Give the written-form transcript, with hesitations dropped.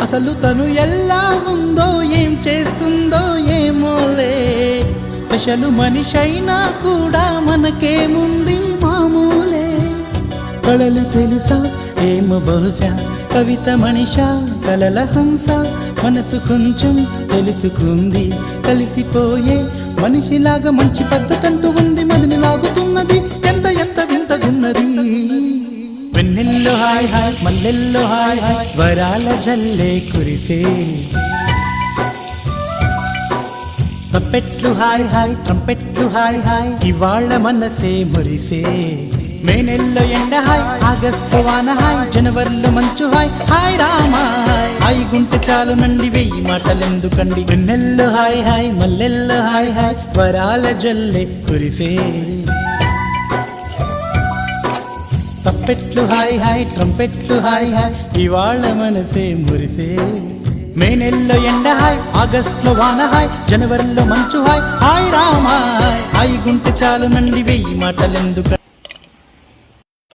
అసలు తను ఎలా ఉందో ఏం చేస్తుందో ఏమోలే, స్పెషల్ మనిషైనా కూడా మనకేముంది మామూలే. కళలు తెలుసా ఏమో బహుశా, కవిత మనిషా కలల హంస, మనసు కొంచెం తెలుసుకుంది కలిసిపోయే మనిషిలాగా, మంచి పద్ధతంటూ ఉంది మదిని లాగుతున్నది, ఎంత ఎంత వింతగున్నది. వెన్నెల్లో హాయ్ హాయ్ మల్లెల్లో హాయ్ హాయ్, వరాల జల్లే కురిసే. తప్పెట్లు హాయ్ హాయ్ ట్రంపెట్లు హాయ్ హాయ్, ఇవాళ మనసే మురిసే. మే నెల్లో ఎండ హాయ్, ఆగస్టు వాన హాయ్, జనవరిలో మంచు హాయ్, హాయ్ రామా హాయ్ గుంటె చాలు నండి వెయ్యి మాటలెందుకండి. వెన్నెల్లో హాయ్ హాయ్ మల్లెల్లో హాయ్ హాయ్, వరాల జల్లే కురిసే. తప్పెట్లు హాయ్ హాయ్ ట్రంపెట్లు హాయ్ హాయ్, ఇవాళ మనసే మురిసే. మే నెల్లో ఎండ హాయ్, ఆగస్టులో వాన హాయ్, జనవరిలో మంచు హాయ్, హాయ్ రామా హాయ్ గుంటె చాలు నండి వెయ్యి మాటలెందుకు.